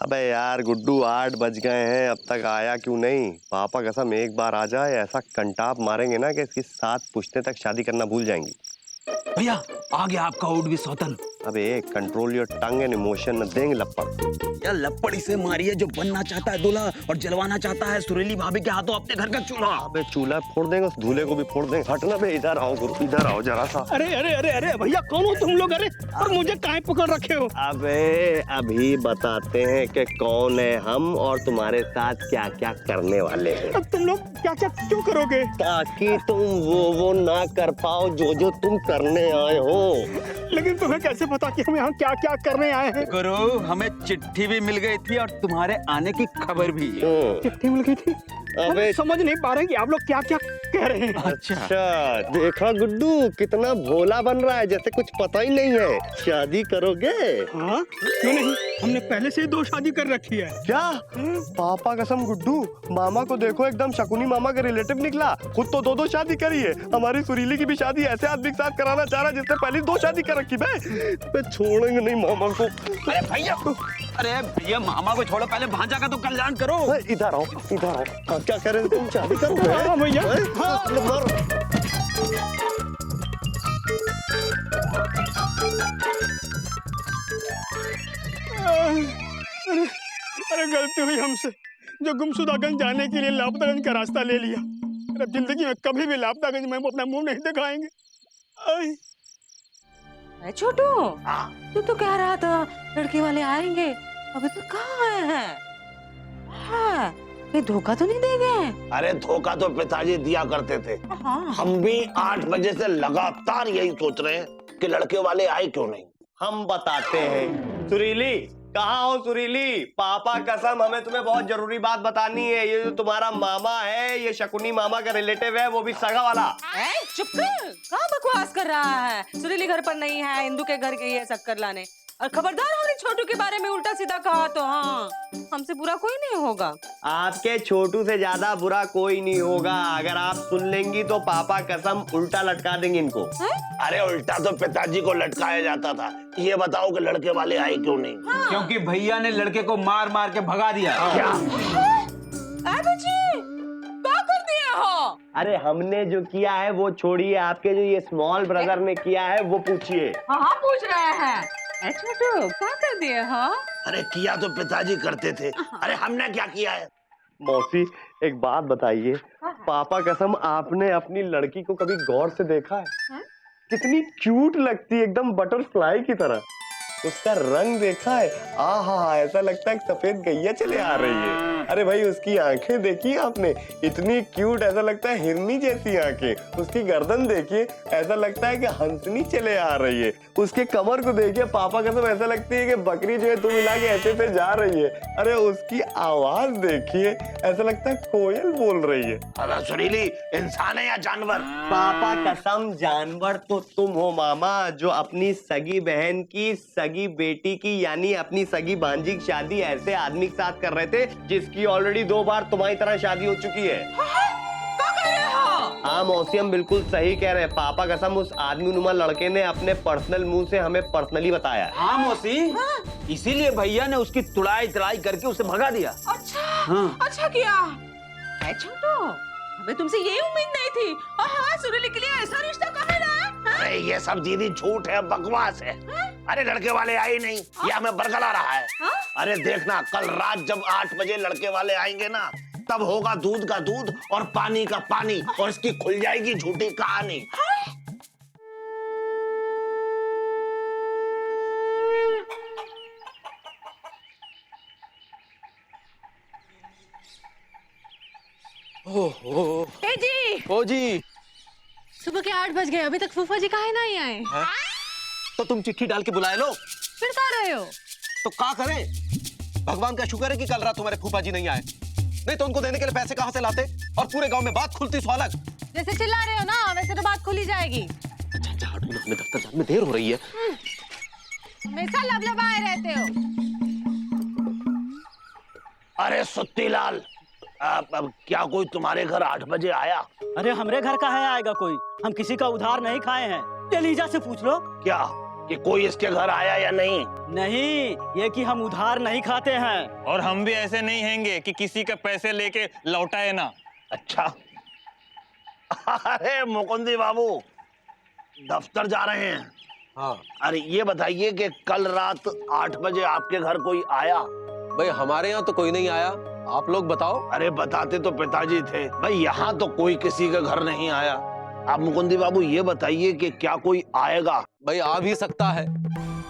अबे यार गुड्डू 8 बज गए हैं, अब तक आया क्यों नहीं? पापा कसम एक बार आ जाए ऐसा कंटाप मारेंगे ना कि इसकी 7 पुश्ते तक शादी करना भूल जाएंगी। भैया आ गया आपका आउट भी सौतन। अबे control your tongue and emotion, न देंगे लपड़। यार लपड़ी से मारिए जो बनना चाहता है दूल्हा और जलवाना चाहता है सुरीली भाभी के हाथों अपने घर का चूल्हा। अबे चूल्हा फोड़ देंगे, उस दूल्हे को भी फोड़ देंगे। हटना बे, इधर आओ गुरु, इधर आओ जरा सा। अरे अरे अरे अरे भैया कौन हो तुम लोग? अरे और मुझे काहे पकड़ रखे हो? अबे अभी बताते हैं कि कौन है हम और तुम्हारे साथ क्या क्या करने वाले हैं। अब तुम लोग क्या क्या क्यों करोगे? ताकि तुम वो ना कर पाओ जो तुम करने आए हो। लेकिन तुम्हें कैसे पता कि हम यहाँ क्या क्या करने आए हैं? गुरु हमें चिट्ठी भी मिल गई थी और तुम्हारे आने की खबर भी। चिट्ठी मिल गई थी? अबे समझ नहीं पा रहे कि आप लोग क्या क्या कह रहे हैं। अच्छा देखा गुड्डू कितना भोला बन रहा है, जैसे कुछ पता ही नहीं है। शादी करोगे? हाँ क्यों नहीं, हमने पहले से ही 2 शादी कर रखी है। क्या? पापा कसम गुड्डू, मामा को देखो एकदम शकुनी मामा का रिलेटिव निकला। खुद तो 2 शादी करी है। हमारी सुरीली की भी शादी ऐसे आदमी के साथ कराना चाह रहा है जिसने पहले 2 शादी कर रखी। बे छोड़ेंगे नहीं मामा को। अरे भैया मामा को छोड़ो, पहले भांजा का तो कल्याण करो। इधर आओ इधर आओ। क्या कह रहे तुम? शादी करोगे? हाँ भैया। अरे गलती हुई हमसे, जो गुमशुदागंज जाने के लिए लापतागंज का रास्ता ले लिया। अरे जिंदगी में कभी भी लापतागंज में अपना मुंह नहीं दिखाएंगे। छोटू तू तो कह रहा था लड़के वाले आएंगे, अभी तक कहाँ आए हैं? हाँ, ये धोखा तो नहीं देंगे? अरे धोखा तो पिताजी दिया करते थे। हाँ। हम भी 8 बजे से लगातार यही सोच रहे हैं कि लड़के वाले आए क्यों नहीं। हम बताते हैं। सुरीली कहाँ हो? सुरीली, पापा कसम हमें तुम्हें बहुत जरूरी बात बतानी है। ये जो तुम्हारा मामा है, ये शकुनी मामा का रिलेटिव है, वो भी सगा वाला। चुप कर, कहाँ बकवास कर रहा है? सुरीली घर पर नहीं है, इंदु के घर गई है शक्कर लाने। और खबरदार हमने छोटू के बारे में उल्टा सीधा कहा तो हाँ, हमसे बुरा कोई नहीं होगा। आपके छोटू से ज्यादा बुरा कोई नहीं होगा। अगर आप सुन लेंगी तो पापा कसम उल्टा लटका देंगे इनको। अरे उल्टा तो पिताजी को लटकाया जाता था। ये बताओ कि लड़के वाले आए क्यों नहीं? हाँ। क्योंकि भैया ने लड़के को मार मार के भगा दिया। क्या? क्या कर दिए हो? अरे हमने जो किया है वो छोड़िए, आपके जो ये स्मॉल ब्रदर ने किया है वो पूछिए। हाँ पूछ रहे हैं। छोटू क्या कर दिए हो? अरे किया तो पिताजी करते थे। अरे हमने क्या किया है? मौसी एक बात बताइए, पापा कसम आपने अपनी लड़की को कभी गौर से देखा है? कितनी क्यूट लगती है, एकदम बटरफ्लाई की तरह। उसका रंग देखा है? आहा, ऐसा लगता है सफेद गैया चले आ रही है। अरे भाई उसकी आंखें देखी आपने? इतनी क्यूट, ऐसा लगता है हिरनी जैसी आंखें। उसकी गर्दन देखिए, ऐसा लगता है कि हंसनी चले आ रही है। उसके कमर को देखिए पापा कसम, ऐसा लगती है कि बकरी जो है तुम मिला के ऐसे से जा रही है। अरे उसकी आवाज देखिए, ऐसा लगता है कोयल बोल रही है। अरे सुरीली इंसान है या जानवर? पापा कसम जानवर तो तुम हो मामा, जो अपनी सगी बहन की सगी बेटी की यानी अपनी सगी भांजी की शादी ऐसे आदमी के साथ कर रहे थे जिसकी ऑलरेडी 2 बार तुम्हारी तरह शादी हो चुकी है। हाँ मौसी हम बिल्कुल सही कह रहे हैं। पापा कसम उस आदमी नुमा लड़के ने अपने पर्सनल मुंह से हमें पर्सनली बताया। हाँ मौसी, इसीलिए भैया ने उसकी तुड़ाई तड़ाई करके उसे भगा दिया। अच्छा। हाँ। अच्छा किया। छोटू हमें तुमसे ये उम्मीद नहीं थी। हाँ सुरीली के लिए ऐसा रिश्ता कहाँ लाया? अरे ये सब दीदी झूठ है, बकवास है। अरे लड़के वाले आए नहीं, ये हमें बरगला रहा है। अरे देखना कल रात जब 8 बजे लड़के वाले आएंगे ना, तब होगा दूध का दूध और पानी का पानी, और इसकी खुल जाएगी झूठी कहानी। ए जी, ओ जी, सुबह के 8 बज गए, अभी तक फूफा जी काहे नहीं आए? तो तुम चिट्ठी डाल के बुलाए लो। फिर कह रहे हो? तो क्या करें? भगवान का शुक्र है कि कल रात तुम्हारे फूफा जी नहीं आए, नहीं तो उनको देने के लिए पैसे कहाँ से लाते और पूरे गांव में बात खुलती सो अलग। जैसे चिल्ला रहे हो ना वैसे तो बात खुली जाएगी। अच्छा हटो ना, हमें दफ्तर जाने में देर हो रही है। हमेशा लबलबाए रहते हो। अरे सुत्तीलाल, अब क्या कोई तुम्हारे घर 8 बजे आया? अरे हमरे घर का है आएगा कोई? हम किसी का उधार नहीं खाए हैं। तेलीजा से पूछ लो। क्या कि कोई इसके घर आया या नहीं? नहीं, ये कि हम उधार नहीं खाते हैं। और हम भी ऐसे नहीं हैंगे कि किसी के पैसे लेके लौटाए ना। अच्छा। अरे मुकुंदी बाबू, दफ्तर जा रहे हैं? हाँ अरे ये बताइए कि कल रात 8 बजे आपके घर कोई आया? भाई, हमारे यहाँ तो कोई नहीं आया, आप लोग बताओ। अरे बताते तो पिताजी थे भाई, यहाँ तो कोई किसी के घर नहीं आया। आप मुकुंदी बाबू ये बताइए कि क्या कोई आएगा? भाई आ भी सकता है।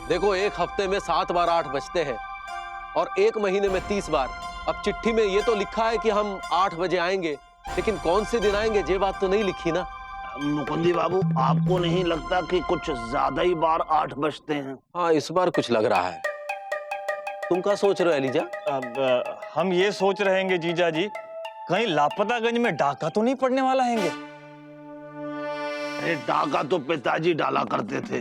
देखो, एक हफ्ते में 7 बार 8 बजते हैं और एक महीने में 30 बार। अब चिट्ठी में ये तो लिखा है कि हम 8 बजे आएंगे, लेकिन कौन से दिन आएंगे ये बात तो नहीं लिखी ना। मुकुंदी बाबू, आपको नहीं लगता कि कुछ ज्यादा ही बार 8 बजते हैं? हाँ, इस बार कुछ लग रहा है। तुम क्या सोच रहे हो एलिजा? अब हम ये सोच रहेंगे जीजा जी, कहीं लापतागंज में डाका तो नहीं पड़ने वाला हैंगे। अरे डाका तो पिताजी डाला करते थे,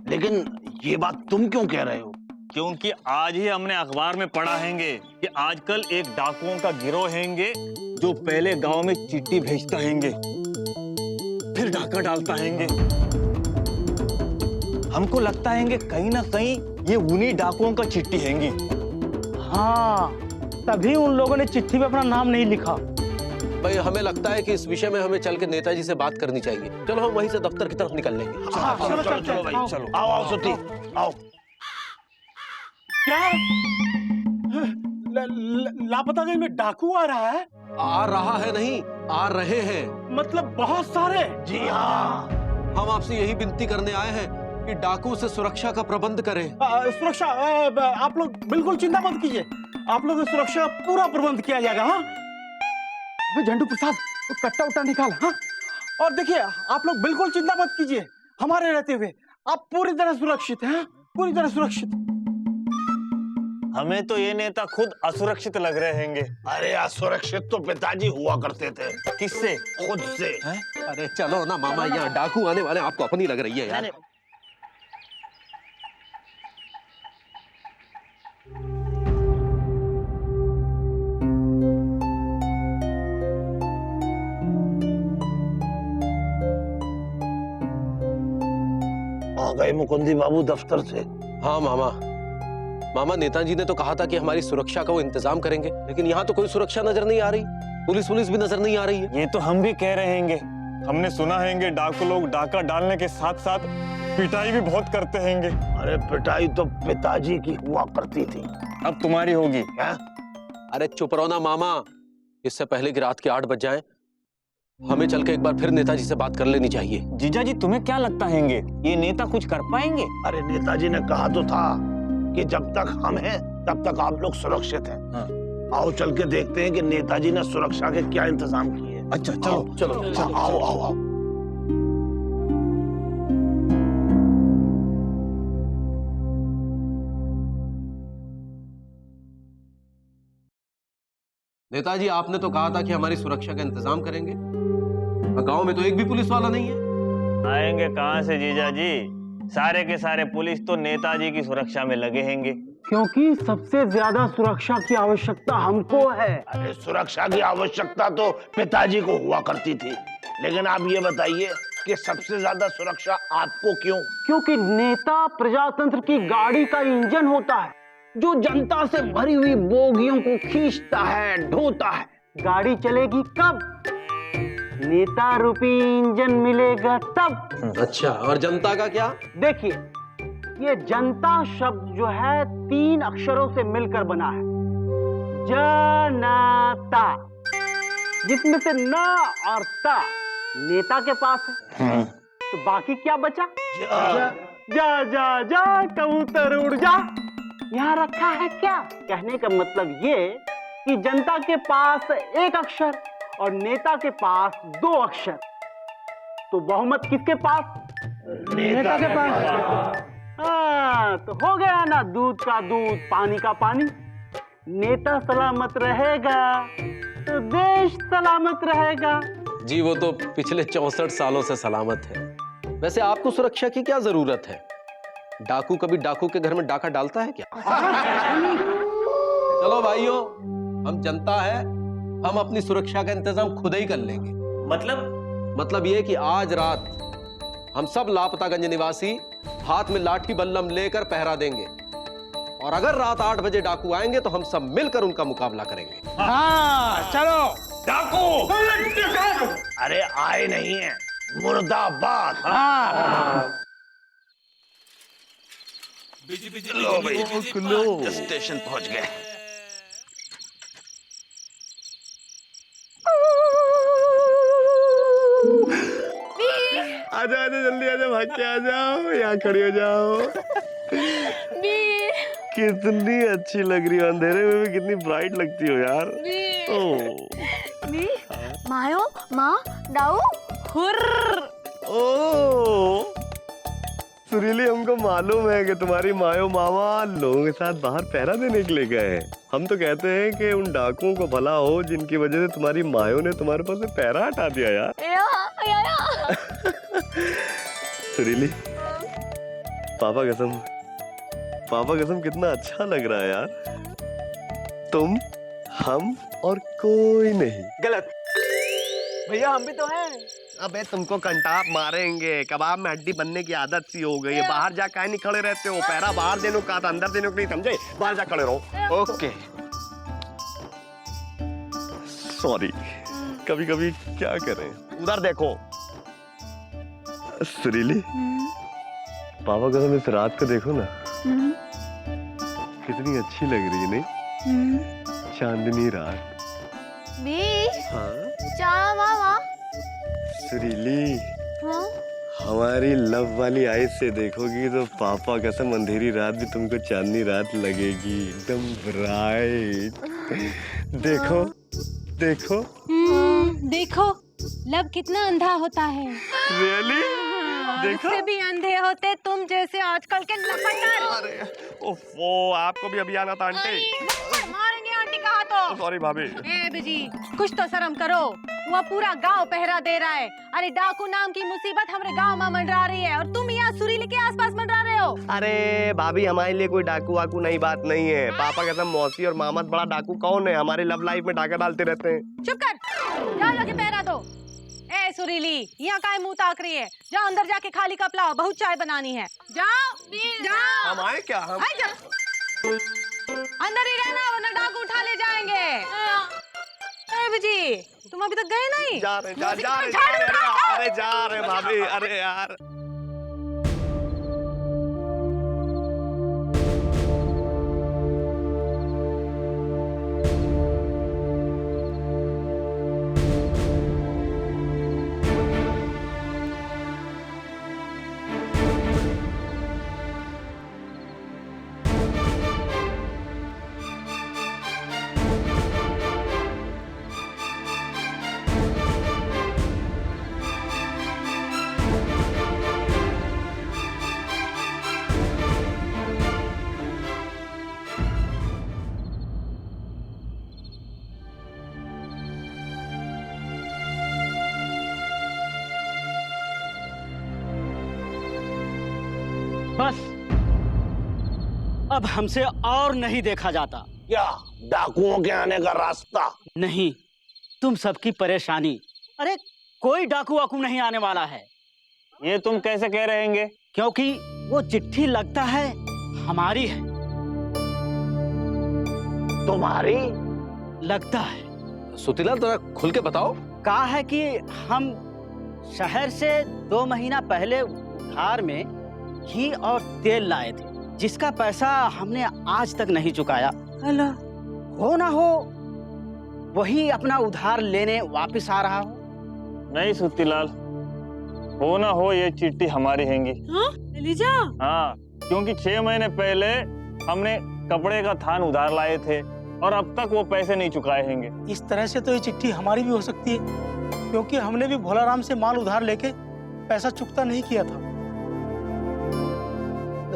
लेकिन ये बात तुम क्यों कह रहे हो? क्योंकि आज ही हमने अखबार में पढ़ा हैंगे कि आजकल एक डाकुओं का गिरोह हैंगे जो पहले गांव में चिट्ठी भेजता हैंगे, फिर डाका डालता हैंगे। हमको लगता हैंगे कहीं ना कहीं ये उन्हीं डाकुओं का चिट्ठी हैंगी। हाँ, तभी उन लोगों ने चिट्ठी में अपना नाम नहीं लिखा। भाई, हमें लगता है कि इस विषय में हमें चल के नेताजी से बात करनी चाहिए। चलो हम वहीं से दफ्तर की तरफ निकल लेंगे। चलो चलो चलो भाई, चलो आओ आओ सुती आओ। क्या? लापतागंज में डाकू आ रहा है? आ रहा है नहीं, आ रहे हैं। मतलब बहुत सारे? जी हाँ, हम आपसे यही विनती करने आए हैं कि डाकू से सुरक्षा का प्रबंध करें। सुरक्षा, आप लोग बिल्कुल चिंता मत कीजिए, आप लोगों की सुरक्षा का पूरा प्रबंध किया जाएगा। हाँ, झंडू प्रसाद, तो कट्टा उट्टा निकाल। हाँ, और देखिए, आप लोग बिल्कुल चिंता मत कीजिए, हमारे रहते हुए आप पूरी तरह सुरक्षित हैं, पूरी तरह सुरक्षित। हमें तो ये नेता खुद असुरक्षित लग रहे हैंगे। अरे असुरक्षित तो पिताजी हुआ करते थे। किससे? खुद से। अरे चलो ना मामा, यहाँ डाकू आने वाले, आपको अपनी लग रही है यार। आ गए मुकुंदी बाबू दफ्तर से? हाँ मामा, नेताजी ने तो कहा था कि हमारी सुरक्षा का वो इंतजाम करेंगे, लेकिन यहाँ तो कोई सुरक्षा नजर नहीं आ रही, पुलिस भी नजर नहीं आ रही है। ये तो हम भी कह रहे हैंगे। हमने सुना हैंगे डाकू लोग डाका डालने के साथ साथ पिटाई भी बहुत करते हैंगे। अरे पिटाई तो पिताजी की हुआ करती थी, अब तुम्हारी होगी। क्या? अरे चुप रहो ना मामा, इससे पहले कि रात के 8 बज जाएं, हमें चल के एक बार फिर नेताजी से बात कर लेनी चाहिए। जीजा जी, तुम्हें क्या लगता हैंगे ये नेता कुछ कर पाएंगे? अरे नेताजी ने कहा तो था कि जब तक हम हैं तब तक आप लोग सुरक्षित हैं। हाँ। आओ चल के देखते हैं कि नेताजी ने सुरक्षा के क्या इंतजाम किए। अच्छा चलो चलो आओ आओ आओ। नेताजी, आपने तो कहा था कि हमारी सुरक्षा का इंतजाम करेंगे। गांव में तो एक भी पुलिस वाला नहीं है। आएंगे कहाँ से जीजा जी? सारे के सारे पुलिस तो नेताजी की सुरक्षा में लगे हैंगे। क्योंकि सबसे ज्यादा सुरक्षा की आवश्यकता हमको है। अरे सुरक्षा की आवश्यकता तो पिताजी को हुआ करती थी, लेकिन आप ये बताइए कि सबसे ज्यादा सुरक्षा आपको क्यों? क्योंकि नेता प्रजातंत्र की गाड़ी का इंजन होता है, जो जनता से भरी हुई बोगियों को खींचता है, ढोता है। गाड़ी चलेगी कब? नेता रूपी इंजन मिलेगा तब। अच्छा, और जनता का क्या? देखिए, ये जनता शब्द जो है 3 अक्षरों से मिलकर बना है, जनता, जिसमें से न और ता नेता के पास है। तो बाकी क्या बचा? जा जा जा कबूतर उड़ जा। यहाँ रखा है क्या? कहने का मतलब ये कि जनता के पास 1 अक्षर और नेता के पास 2 अक्षर। तो बहुमत किसके पास? नेता के पास। हाँ, तो हो गया ना, दूध का दूध, पानी का पानी। नेता सलामत रहेगा तो देश सलामत रहेगा। जी, वो तो पिछले 64 सालों से सलामत है। वैसे आपको सुरक्षा की क्या जरूरत है? डाकू कभी डाकू के घर में डाका डालता है क्या? चलो भाइयों, हम जनता है, हम अपनी सुरक्षा का इंतजाम खुद ही कर लेंगे। मतलब ये कि आज रात हम सब लापतागंज निवासी हाथ में लाठी बल्लम लेकर पहरा देंगे, और अगर रात 8 बजे डाकू आएंगे तो हम सब मिलकर उनका मुकाबला करेंगे। हाँ चलो। डाकू अरे आए नहीं है, मुर्दाबाद। लो भाई, स्टेशन पहुंच गए। आजा आजा जल्दी आजा, भाग के आ जाओ, यहाँ खड़ी हो जाओ। कितनी अच्छी लग रही हो, अंधेरे में भी कितनी ब्राइट लगती हो यार। मायो माँ दाऊ ओ सुरीली, हमको मालूम है कि तुम्हारी मायो मामा लोगों के साथ बाहर पहरा देने के लिए गए हैं। हम तो कहते हैं कि उन डाकुओं को भला हो जिनकी वजह से तुम्हारी मायो ने तुम्हारे पास से पहरा हटा दिया यार। सुरीली, पापा कसम कितना अच्छा लग रहा है यार। तुम, हम और कोई नहीं। गलत भैया, हम भी तो हैं। अबे तुमको कंटाप मारेंगे, कबाब में हड्डी बनने की आदत सी हो गई है। बाहर जा काहे नहीं खड़े रहते हो? पहरा बाहर देने को कहा था, अंदर देने को नहीं समझे? बाहर जा खड़े रहो। ओके सॉरी, कभी कभी क्या करें। उधर देखो सुरीली, पापा कसम इस रात को देखो ना, कितनी अच्छी लग रही है नहीं? चांदनी रात। हाँ मामा। सुरीली, हाँ? हमारी लव वाली आइज से देखोगी तो पापा कसम अंधेरी रात भी तुमको चांदनी रात लगेगी, एकदम ब्राइट। देखो देखो देखो लव कितना अंधा होता है। रियली? देखो उससे भी अंधे होते तुम जैसे आजकल के लपटर। अरे ओफो, आपको भी अभी आना था आंटी। मारेंगे आंटी कहा तो। सॉरी भाभी। ए बिजी, कुछ तो शर्म करो। वो पूरा गांव पहरा दे रहा है। अरे डाकू नाम की मुसीबत हमारे गांव में मंडरा रही है और तुम यहाँ सुरीली के आसपास मंडरा रहे हो। अरे भाभी, हमारे लिए कोई डाकू वाकू नई बात नहीं है। पापा कसम मौसी और मामा बड़ा डाकू कौन है? हमारे लव लाइफ में डाका डालते रहते हैं। चुप कर, जाओ जाके पहरा दो। ए सुरीली, यहाँ काहे मुंह ताक रही है? जाओ अंदर जाके खाली कप लाओ, बहुत चाय बनानी है। जाओ जाओ। हम आए क्या? हम अंदर ही रहना वरना डाकू उठा ले जाएंगे। ए बिजी, तुम अभी तक गए नहीं? जा रहे अरे जा रहे भाभी। अरे यार बस अब हमसे और नहीं देखा जाता। क्या डाकुओं के आने का रास्ता? नहीं, तुम सबकी परेशानी। अरे कोई डाकू वाकू नहीं आने वाला है। ये तुम कैसे कह रहेंगे? क्योंकि वो चिट्ठी लगता है हमारी है। तुम्हारी? लगता है। सुतीलाल, जरा खुल के बताओ। कहा है कि हम शहर से 2 महीना पहले उधार में घी और तेल लाए थे, जिसका पैसा हमने आज तक नहीं चुकाया। हो ना हो वही अपना उधार लेने वापस आ रहा हो। नहीं सुतीलाल, हो ना हो ये चिट्ठी हमारी हैंगी। एलिजा? हाँ, क्योंकि 6 महीने पहले हमने कपड़े का थान उधार लाए थे और अब तक वो पैसे नहीं चुकाए हैंगे। इस तरह से तो ये चिट्ठी हमारी भी हो सकती है, क्योंकि हमने भी भोलाराम से माल उधार लेके पैसा चुकता नहीं किया था।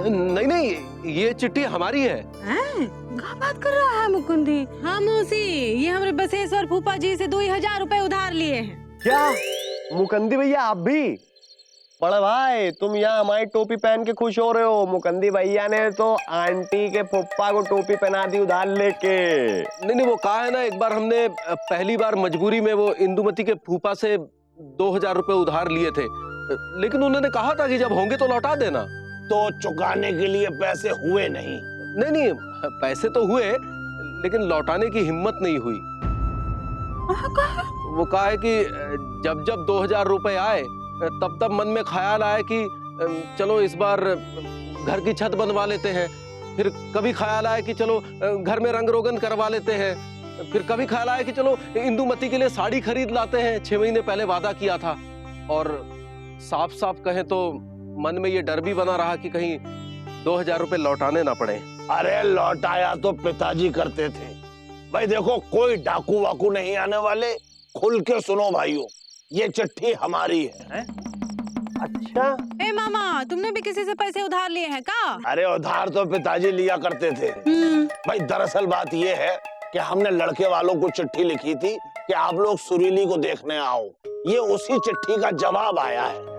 नहीं, ये चिट्ठी हमारी है। क्या बात कर रहा है मुकुंदी? हाँ मौसी, ये हमारे बसेश्वर फूफा जी से 2000 रुपए उधार लिए हैं। क्या मुकंदी भैया, आप भी? बड़ा भाई, तुम यहाँ हमारी टोपी पहन के खुश हो रहे हो। मुकंदी भैया ने तो आंटी के फुप्पा को टोपी पहना दी उधार लेके। नहीं, वो कहा है ना, एक बार हमने पहली बार मजबूरी में वो इंदुमती के फूफा से 2000 रुपए उधार लिए थे, लेकिन उन्होंने कहा था कि जब होंगे तो लौटा देना। तो चुकाने के लिए पैसे हुए नहीं? नहीं, पैसे तो हुए, लेकिन लौटाने की हिम्मत नहीं हुई। वो कहा है कि जब जब 2000 रुपए आए तब तब मन में ख्याल आया कि चलो इस बार घर की छत बनवा लेते हैं। फिर कभी ख्याल आया कि चलो घर में रंग रोगन करवा लेते हैं। फिर कभी ख्याल आया कि चलो इंदुमती के लिए साड़ी खरीद लाते हैं, 6 महीने पहले वादा किया था। और साफ साफ कहें तो मन में ये डर भी बना रहा कि कहीं 2000 रुपए लौटाने ना पड़े। अरे लौटाया तो पिताजी करते थे। भाई देखो, कोई डाकू वाकू नहीं आने वाले। खुल के सुनो भाइयों, ये चिट्ठी हमारी है। अच्छा, ए मामा, तुमने भी किसी से पैसे उधार लिए हैं का? अरे उधार तो पिताजी लिया करते थे। भाई दरअसल बात ये है कि हमने लड़के वालों को चिट्ठी लिखी थी कि आप लोग सुरीली को देखने आओ। ये उसी चिट्ठी का जवाब आया है।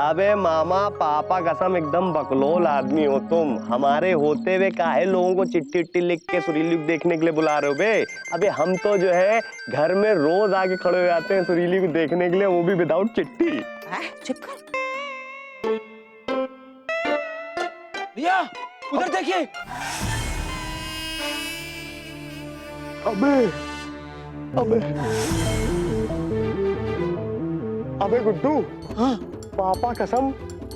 अबे मामा, पापा कसम एकदम बकलोल आदमी हो तुम। हमारे होते हुए काहे लोगों को चिट्ठी लिख के सुरीली को देखने के लिए बुला रहे हो बे? अबे हम तो जो है घर में रोज आके खड़े हो जाते हैं सुरीली को देखने के लिए, वो भी विदाउट चिट्ठी। चुप कर। भैया उधर देखिए। अबे अबे अबे गुड्डू, हाँ? पापा कसम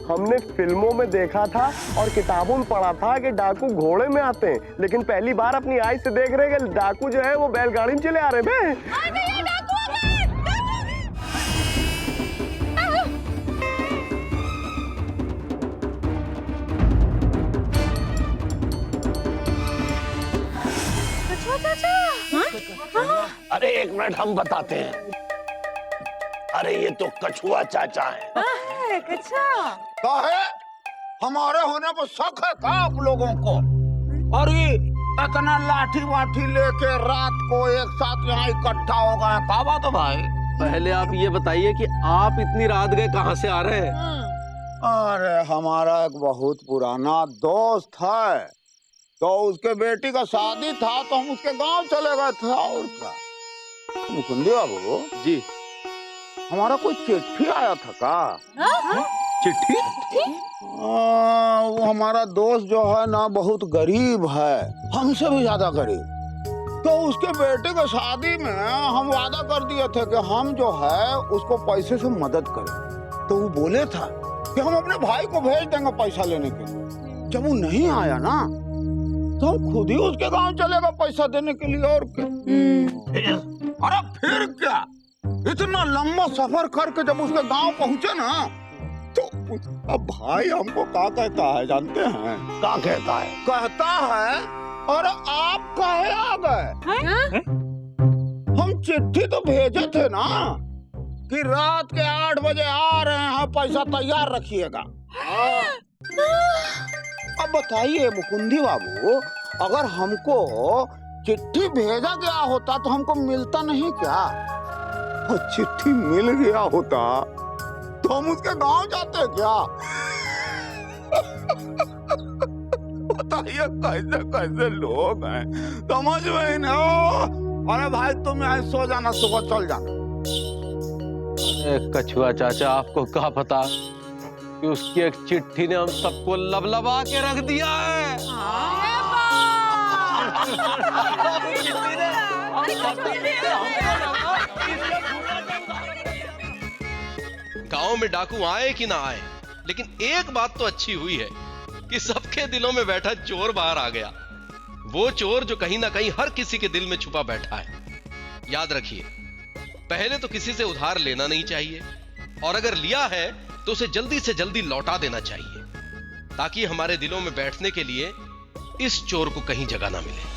हमने फिल्मों में देखा था और किताबों में पढ़ा था कि डाकू घोड़े में आते हैं, लेकिन पहली बार अपनी आँख से देख रहे हैं कि डाकू जो है वो बैलगाड़ी में चले आ रहे हैं। अरे 1 मिनट, हम बताते हैं। अरे ये तो कछुआ चाचा है। है हमारे होने पर शक है का आप लोगों को? और ये इतना लाठी वाठी लेके रात को एक साथ यहाँ इकट्ठा हो गए, का बात है भाई? पहले आप ये बताइए कि आप इतनी रात गए कहाँ से आ रहे हैं? अरे हमारा एक बहुत पुराना दोस्त है, तो उसके बेटी का शादी था तो हम उसके गांव चले गए थे। और क्या मुकुंदी बाबू जी, हमारा कोई चिट्ठी आया था का? चिट्ठी? वो हमारा दोस्त जो है ना बहुत गरीब है, हमसे भी ज्यादा गरीब। तो उसके बेटे की शादी में हम वादा कर दिए थे कि हम जो है उसको पैसे से मदद करें। तो वो बोले था कि हम अपने भाई को भेज देंगे पैसा लेने के लिए। जब वो नहीं आया ना तो हम खुद ही उसके गांव चले गए पैसा देने के लिए। और क्या? अरे फिर क्या, इतना लंबा सफर करके जब उसके गांव पहुंचे ना तो अब भाई हमको क्या कहता है जानते हैं? क्या कहता है? कहता है और आप काहे आ गए? हम चिट्ठी तो भेजे थे ना कि रात के 8 बजे आ रहे हैं, पैसा तैयार रखिएगा। अब बताइए मुकुंदी बाबू, अगर हमको चिट्ठी भेजा गया होता तो हमको मिलता नहीं क्या? और चिट्ठी मिल गया होता तो हम उसके गांव जाते क्या? बताइए कैसे कैसे लोग हैं, समझ में ही नहीं। अरे भाई तुम यहाँ सो जाना, सुबह चल जाना। कछुआ चाचा, आपको क्या पता कि उसकी एक चिट्ठी ने हम सबको लबलबा के रख दिया है। गांव में डाकू आए कि ना आए, लेकिन एक बात तो अच्छी हुई है कि सबके दिलों में बैठा चोर बाहर आ गया। वो चोर जो कहीं ना कहीं हर किसी के दिल में छुपा बैठा है। याद रखिए, पहले तो किसी से उधार लेना नहीं चाहिए, और अगर लिया है तो उसे जल्दी से जल्दी लौटा देना चाहिए, ताकि हमारे दिलों में बैठने के लिए इस चोर को कहीं जगह ना मिले।